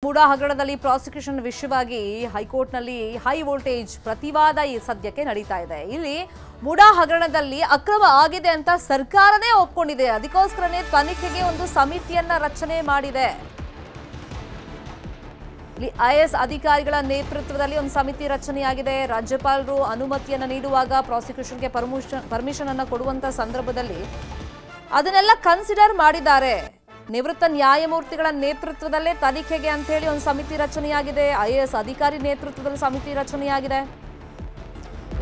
ಮೂಡಾ ಹಗರಣದಲ್ಲಿ ಪ್ರಾಸಿಕ್ಯೂಷನ್ ವಿಷಯವಾಗಿ ಹೈಕೋರ್ಟ್ನಲ್ಲಿ ಹೈ ವೋಲ್ಟೇಜ್ ಪ್ರತಿವಾದ ಈ ಸದ್ಯಕ್ಕೆ ನಡೀತಾ ಇದೆ. ಇಲ್ಲಿ ಮೂಡಾ ಹಗರಣದಲ್ಲಿ ಅಕ್ರಮ ಆಗಿದೆ ಅಂತ ಸರ್ಕಾರನೇ ಒಪ್ಕೊಂಡಿದೆ. ಅದಕ್ಕೋಸ್ಕರನೇ ತನಿಖೆಗೆ ಒಂದು ಸಮಿತಿಯನ್ನ ರಚನೆ ಮಾಡಿದೆ. ಇಲ್ಲಿ ಐಎಎಸ್ ಅಧಿಕಾರಿಗಳ ನೇತೃತ್ವದಲ್ಲಿ ಒಂದು ಸಮಿತಿ ರಚನೆಯಾಗಿದೆ. ರಾಜ್ಯಪಾಲರು ಅನುಮತಿಯನ್ನ ನೀಡುವಾಗ ಪ್ರಾಸಿಕ್ಯೂಷನ್ಗೆ ಪರ್ಮಿಷನ್ ಅನ್ನು ಕೊಡುವಂತ ಸಂದರ್ಭದಲ್ಲಿ ಅದನ್ನೆಲ್ಲ ಕನ್ಸಿಡರ್ ಮಾಡಿದ್ದಾರೆ. ನಿವೃತ್ತ ನ್ಯಾಯಮೂರ್ತಿಗಳ ನೇತೃತ್ವದಲ್ಲೇ ತನಿಖೆಗೆ ಅಂತ ಹೇಳಿ ಒಂದು ಸಮಿತಿ ರಚನೆಯಾಗಿದೆ. ಐಎಎಸ್ ಅಧಿಕಾರಿ ನೇತೃತ್ವದಲ್ಲಿ ಸಮಿತಿ ರಚನೆಯಾಗಿದೆ.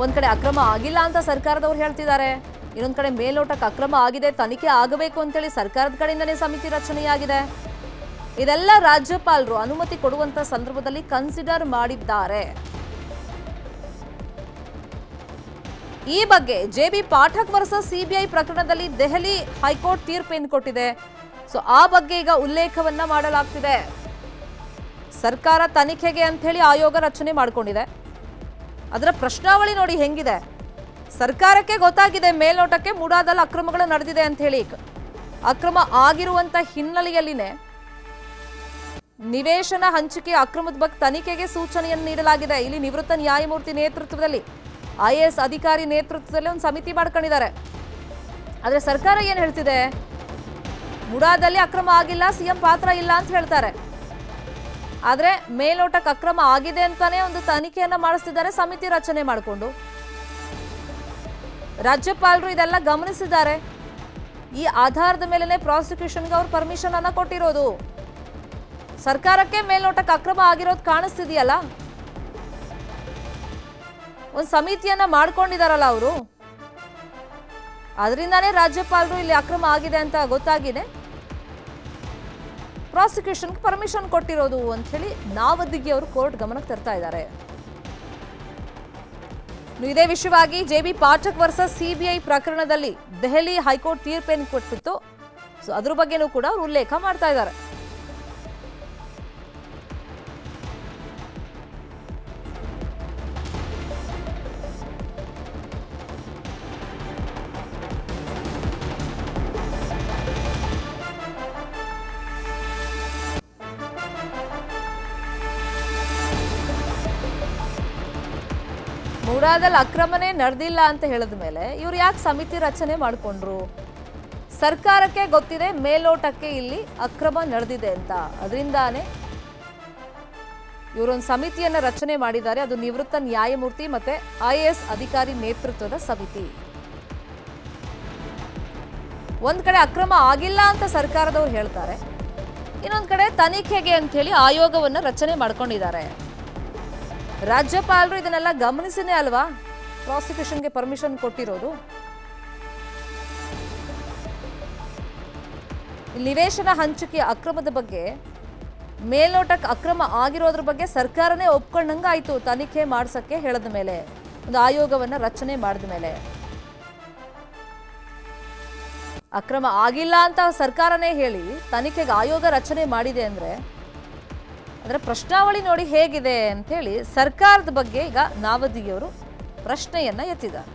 ಒಂದ್ ಕಡೆ ಅಕ್ರಮ ಆಗಿಲ್ಲ ಅಂತ ಸರ್ಕಾರದವರು ಹೇಳ್ತಿದ್ದಾರೆ, ಇನ್ನೊಂದ್ ಕಡೆ ಮೇಲ್ನೋಟಕ್ಕೆ ಅಕ್ರಮ ಆಗಿದೆ, ತನಿಖೆ ಆಗಬೇಕು ಅಂತ ಹೇಳಿ ಸರ್ಕಾರದ ಕಡೆಯಿಂದನೇ ಸಮಿತಿ ರಚನೆಯಾಗಿದೆ. ಇದೆಲ್ಲ ರಾಜ್ಯಪಾಲರು ಅನುಮತಿ ಕೊಡುವಂತ ಸಂದರ್ಭದಲ್ಲಿ ಕನ್ಸಿಡರ್ ಮಾಡಿದ್ದಾರೆ. ಈ ಬಗ್ಗೆ ಜೆಬಿ ಪಾಠಕ್ ವರ್ಸಸ್ ಸಿಬಿಐ ಪ್ರಕರಣದಲ್ಲಿ ದೆಹಲಿ ಹೈಕೋರ್ಟ್ ತೀರ್ಪೇನು ಕೊಟ್ಟಿದೆ. ಸೊ ಆ ಬಗ್ಗೆ ಈಗ ಉಲ್ಲೇಖವನ್ನ ಮಾಡಲಾಗ್ತಿದೆ. ಸರ್ಕಾರ ತನಿಖೆಗೆ ಅಂತ ಹೇಳಿ ಆಯೋಗ ರಚನೆ ಮಾಡಿಕೊಂಡಿದೆ. ಅದರ ಪ್ರಶ್ನಾವಳಿ ನೋಡಿ ಹೆಂಗಿದೆ. ಸರ್ಕಾರಕ್ಕೆ ಗೊತ್ತಾಗಿದೆ ಮೇಲ್ನೋಟಕ್ಕೆ ಮೂಡಾದಲ್ಲಿ ಅಕ್ರಮಗಳು ನಡೆದಿದೆ ಅಂತ ಹೇಳಿ. ಅಕ್ರಮ ಆಗಿರುವಂತ ಹಿನ್ನೆಲೆಯಲ್ಲಿನೇ ನಿವೇಶನ ಹಂಚಿಕೆ ಅಕ್ರಮದ ಬಗ್ಗೆ ತನಿಖೆಗೆ ಸೂಚನೆಯನ್ನು ನೀಡಲಾಗಿದೆ. ಇಲ್ಲಿ ನಿವೃತ್ತ ನ್ಯಾಯಮೂರ್ತಿ ನೇತೃತ್ವದಲ್ಲಿ ಐಎಎಸ್ ಅಧಿಕಾರಿ ನೇತೃತ್ವದಲ್ಲಿ ಒಂದು ಸಮಿತಿ ಮಾಡ್ಕೊಂಡಿದ್ದಾರೆ. ಆದ್ರೆ ಸರ್ಕಾರ ಏನ್ ಹೇಳ್ತಿದೆ, ಮೂಡಾದಲ್ಲಿ ಅಕ್ರಮ ಆಗಿಲ್ಲ, ಸಿಎಂ ಪಾತ್ರ ಇಲ್ಲ ಅಂತ ಹೇಳ್ತಾರೆ. ಆದ್ರೆ ಮೇಲ್ನೋಟಕ್ಕೆ ಅಕ್ರಮ ಆಗಿದೆ ಅಂತಾನೆ ಒಂದು ತನಿಖೆಯನ್ನ ಮಾಡಿಸ್ತಿದ್ದಾರೆ ಸಮಿತಿ ರಚನೆ ಮಾಡಿಕೊಂಡು. ರಾಜ್ಯಪಾಲರು ಇದೆಲ್ಲ ಗಮನಿಸಿದ್ದಾರೆ. ಈ ಆಧಾರದ ಮೇಲೆನೆ ಪ್ರಾಸಿಕ್ಯೂಷನ್ಗೆ ಅವ್ರು ಪರ್ಮಿಷನ್ ಅನ್ನ ಕೊಟ್ಟಿರೋದು. ಸರ್ಕಾರಕ್ಕೆ ಮೇಲ್ನೋಟಕ್ಕೆ ಅಕ್ರಮ ಆಗಿರೋದು ಕಾಣಿಸ್ತಿದೆಯಲ್ಲ, ಒಂದು ಸಮಿತಿಯನ್ನ ಮಾಡ್ಕೊಂಡಿದಾರಲ್ಲ ಅವರು. ಅದರಿಂದಾನೇ ರಾಜ್ಯಪಾಲರು ಇಲ್ಲಿ ಅಕ್ರಮ ಆಗಿದೆ ಅಂತ ಗೊತ್ತಾಗಿದೆ ಪ್ರಾಸಿಕ್ಯೂಷನ್ಗೆ ಪರ್ಮಿಷನ್ ಕೊಟ್ಟಿರೋದು ಅಂತ ಹೇಳಿ ನಾವದಿಗೆ ಅವರು ಕೋರ್ಟ್ ಗಮನಕ್ಕೆ ತರ್ತಾ ಇದ್ದಾರೆ. ಇದೇ ವಿಷಯವಾಗಿ ಜೆಬಿ ಪಾಠಕ್ ವರ್ಸಸ್ ಸಿಬಿಐ ಪ್ರಕರಣದಲ್ಲಿ ದೆಹಲಿ ಹೈಕೋರ್ಟ್ ತೀರ್ಪೇನು ಕೊಟ್ಟಿತ್ತು. ಸೊ ಅದ್ರ ಬಗ್ಗೆನೂ ಕೂಡ ಅವರು ಉಲ್ಲೇಖ ಮಾಡ್ತಾ ಇದ್ದಾರೆ. ಮೂಡಾದಲ್ಲಿ ಅಕ್ರಮನೇ ನಡೆದಿಲ್ಲ ಅಂತ ಹೇಳಿದ ಮೇಲೆ ಇವ್ರು ಯಾಕೆ ಸಮಿತಿ ರಚನೆ ಮಾಡಿಕೊಂಡ್ರು? ಸರ್ಕಾರಕ್ಕೆ ಗೊತ್ತಿದೆ ಮೇಲ್ನೋಟಕ್ಕೆ ಇಲ್ಲಿ ಅಕ್ರಮ ನಡೆದಿದೆ ಅಂತ. ಅದರಿಂದಾನೇ ಇವರೊಂದು ಸಮಿತಿಯನ್ನ ರಚನೆ ಮಾಡಿದ್ದಾರೆ. ಅದು ನಿವೃತ್ತ ನ್ಯಾಯಮೂರ್ತಿ ಮತ್ತೆ ಐಎಎಸ್ ಅಧಿಕಾರಿ ನೇತೃತ್ವದ ಸಮಿತಿ. ಒಂದ್ ಕಡೆ ಅಕ್ರಮ ಆಗಿಲ್ಲ ಅಂತ ಸರ್ಕಾರದವ್ರು ಹೇಳ್ತಾರೆ, ಇನ್ನೊಂದ್ ಕಡೆ ತನಿಖೆಗೆ ಅಂತ ಹೇಳಿ ಆಯೋಗವನ್ನ ರಚನೆ ಮಾಡ್ಕೊಂಡಿದ್ದಾರೆ. ರಾಜ್ಯಪಾಲರು ಇದನ್ನೆಲ್ಲ ಗಮನಿಸಿನೇ ಅಲ್ವಾ ಪ್ರಾಸಿಕ್ಯೂಷನ್ಗೆ ಪರ್ಮಿಷನ್ ಕೊಟ್ಟಿರೋದು. ನಿವೇಶನ ಹಂಚಿಕೆ ಅಕ್ರಮದ ಬಗ್ಗೆ ಮೇಲ್ನೋಟಕ್ಕೆ ಅಕ್ರಮ ಆಗಿರೋದ್ರ ಬಗ್ಗೆ ಸರ್ಕಾರನೇ ಒಪ್ಕೊಂಡಂಗ ಆಯ್ತು. ತನಿಖೆ ಮಾಡ್ಸಕ್ಕೆ ಹೇಳಿದ ಮೇಲೆ, ಒಂದು ಆಯೋಗವನ್ನ ರಚನೆ ಮಾಡಿದ ಮೇಲೆ. ಅಕ್ರಮ ಆಗಿಲ್ಲ ಅಂತ ಸರ್ಕಾರನೇ ಹೇಳಿ ತನಿಖೆಗೆ ಆಯೋಗ ರಚನೆ ಮಾಡಿದೆ ಅಂದ್ರೆ ಅದರ ಪ್ರಶ್ನಾವಳಿ ನೋಡಿ ಹೇಗಿದೆ ಅಂತ ಹೇಳಿ ಸರ್ಕಾರದ ಬಗ್ಗೆ ಈಗ ನಾವದಿಗೆಯವರು ಪ್ರಶ್ನೆಯನ್ನ ಎತ್ತಿದ್ದಾರೆ.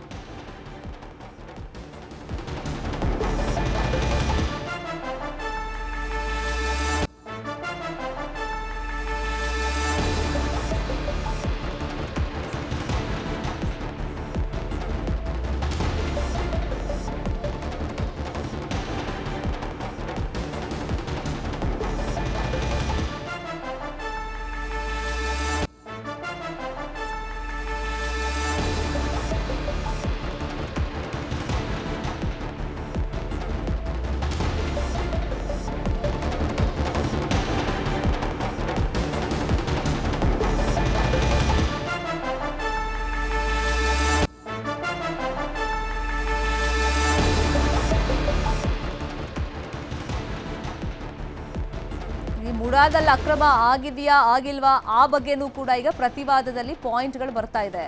ಮೂಡಾದಲ್ಲಿ ಅಕ್ರಮ ಆಗಿದೆಯಾ ಆಗಿಲ್ವಾ ಆ ಬಗ್ಗೆನೂ ಕೂಡ ಈಗ ಪ್ರತಿವಾದದಲ್ಲಿ ಪಾಯಿಂಟ್ಗಳು ಬರ್ತಾ ಇದೆ.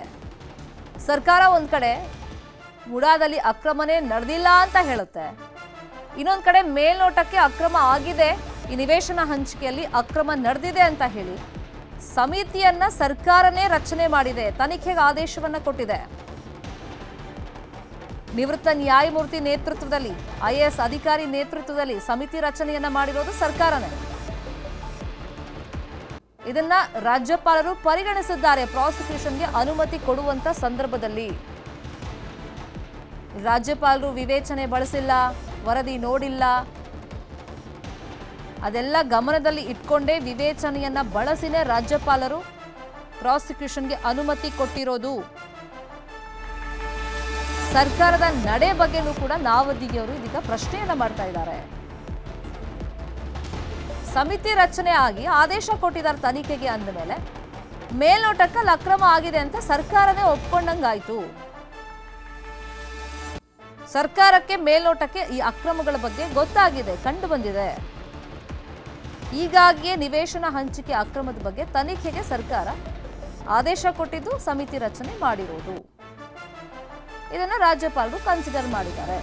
ಸರ್ಕಾರ ಒಂದ್ ಕಡೆ ಮೂಡಾದಲ್ಲಿ ಅಕ್ರಮನೇ ನಡೆದಿಲ್ಲ ಅಂತ ಹೇಳುತ್ತೆ, ಇನ್ನೊಂದ್ ಕಡೆ ಮೇಲ್ನೋಟಕ್ಕೆ ಅಕ್ರಮ ಆಗಿದೆ, ಈ ನಿವೇಶನ ಹಂಚಿಕೆಯಲ್ಲಿ ಅಕ್ರಮ ನಡೆದಿದೆ ಅಂತ ಹೇಳಿ ಸಮಿತಿಯನ್ನ ಸರ್ಕಾರನೇ ರಚನೆ ಮಾಡಿದೆ, ತನಿಖೆಗೆ ಆದೇಶವನ್ನ ಕೊಟ್ಟಿದೆ. ನಿವೃತ್ತ ನ್ಯಾಯಮೂರ್ತಿ ನೇತೃತ್ವದಲ್ಲಿ ಐಎಎಸ್ ಅಧಿಕಾರಿ ನೇತೃತ್ವದಲ್ಲಿ ಸಮಿತಿ ರಚನೆಯನ್ನ ಮಾಡಿರೋದು ಸರ್ಕಾರನೇ. ಇದನ್ನ ರಾಜ್ಯಪಾಲರು ಪರಿಗಣಿಸಿದ್ದಾರೆ ಪ್ರಾಸಿಕ್ಯೂಷನ್ಗೆ ಅನುಮತಿ ಕೊಡುವಂತ ಸಂದರ್ಭದಲ್ಲಿ. ರಾಜ್ಯಪಾಲರು ವಿವೇಚನೆ ಬಳಸಿಲ್ಲ, ವರದಿ ನೋಡಿಲ್ಲ, ಅದೆಲ್ಲ ಗಮನದಲ್ಲಿ ಇಟ್ಕೊಂಡೇ ವಿವೇಚನೆಯನ್ನ ಬಳಸಿನೇ ರಾಜ್ಯಪಾಲರು ಪ್ರಾಸಿಕ್ಯೂಷನ್ಗೆ ಅನುಮತಿ ಕೊಟ್ಟಿರೋದು. ಸರ್ಕಾರದ ನಡೆ ಬಗ್ಗೆನೂ ಕೂಡ ನಾವದಿಗೆಯವರು ಇದೀಗ ಪ್ರಶ್ನೆಯನ್ನ ಮಾಡ್ತಾ ಇದ್ದಾರೆ. ಸಮಿತಿ ರಚನೆ ಆಗಿ ಆದೇಶ ಕೊಟ್ಟಿದ್ದಾರೆ ತನಿಖೆಗೆ ಅಂದ ಮೇಲೆ ಮೇಲ್ನೋಟಕ್ಕೆ ಅಕ್ರಮ ಆಗಿದೆ ಅಂತ ಸರ್ಕಾರನೇ ಒಪ್ಕೊಂಡಂಗಾಯ್ತು. ಸರ್ಕಾರಕ್ಕೆ ಮೇಲ್ನೋಟಕ್ಕೆ ಈ ಅಕ್ರಮಗಳ ಬಗ್ಗೆ ಗೊತ್ತಾಗಿದೆ, ಕಂಡು ಬಂದಿದೆ. ಹೀಗಾಗಿಯೇ ನಿವೇಶನ ಹಂಚಿಕೆ ಅಕ್ರಮದ ಬಗ್ಗೆ ತನಿಖೆಗೆ ಸರ್ಕಾರ ಆದೇಶ ಕೊಟ್ಟಿದ್ದು, ಸಮಿತಿ ರಚನೆ ಮಾಡಿರೋದು. ಇದನ್ನ ರಾಜ್ಯಪಾಲರು ಕನ್ಸಿಡರ್ ಮಾಡಿದ್ದಾರೆ.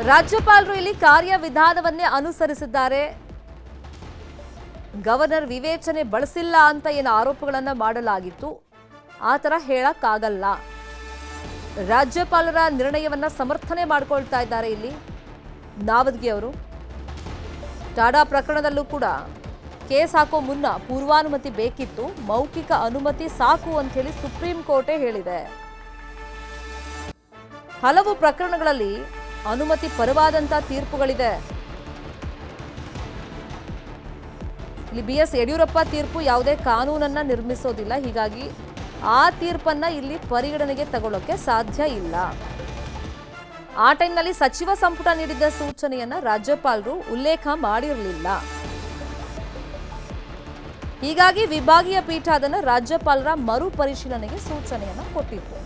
ರಾಜ್ಯಪಾಲರು ಇಲ್ಲಿ ಕಾರ್ಯವಿಧಾನವನ್ನೇ ಅನುಸರಿಸಿದ್ದಾರೆ. ಗವರ್ನರ್ ವಿವೇಚನೆ ಬಳಸಿಲ್ಲ ಅಂತ ಏನು ಆರೋಪಗಳನ್ನ ಮಾಡಲಾಗಿತ್ತು, ಆ ತರ ಹೇಳಕ್ಕಾಗಲ್ಲ. ರಾಜ್ಯಪಾಲರ ನಿರ್ಣಯವನ್ನ ಸಮರ್ಥನೆ ಮಾಡ್ಕೊಳ್ತಾ ಇದ್ದಾರೆ ಇಲ್ಲಿ ನಾವದ್ಗಿ ಅವರು. ಟಾಡಾ ಪ್ರಕರಣದಲ್ಲೂ ಕೂಡ ಕೇಸ್ ಹಾಕೋ ಮುನ್ನ ಪೂರ್ವಾನುಮತಿ ಬೇಕಿತ್ತು, ಮೌಖಿಕ ಅನುಮತಿ ಸಾಕು ಅಂತ ಹೇಳಿ ಸುಪ್ರೀಂ ಕೋರ್ಟೇ ಹೇಳಿದೆ. ಹಲವು ಪ್ರಕರಣಗಳಲ್ಲಿ ಅನುಮತಿ ಪರವಾದಂತ ತೀರ್ಪುಗಳಿದೆ. ಇಲ್ಲಿ ಬಿಎಸ್ ಯಡಿಯೂರಪ್ಪ ತೀರ್ಪು ಯಾವುದೇ ಕಾನೂನನ್ನ ನಿರ್ಮಿಸೋದಿಲ್ಲ, ಹೀಗಾಗಿ ಆ ತೀರ್ಪನ್ನ ಇಲ್ಲಿ ಪರಿಗಣನೆಗೆ ತಗೊಳ್ಳೋಕೆ ಸಾಧ್ಯ ಇಲ್ಲ. ಆ ಟೈಮ್ನಲ್ಲಿ ಸಚಿವ ಸಂಪುಟ ನೀಡಿದ್ದ ಸೂಚನೆಯನ್ನ ರಾಜ್ಯಪಾಲರು ಉಲ್ಲೇಖ ಮಾಡಿರಲಿಲ್ಲ. ಹೀಗಾಗಿ ವಿಭಾಗೀಯ ಪೀಠ ಅದನ್ನು ರಾಜ್ಯಪಾಲರ ಮರು ಪರಿಶೀಲನೆಗೆ ಸೂಚನೆಯನ್ನ ಕೊಟ್ಟಿತ್ತು.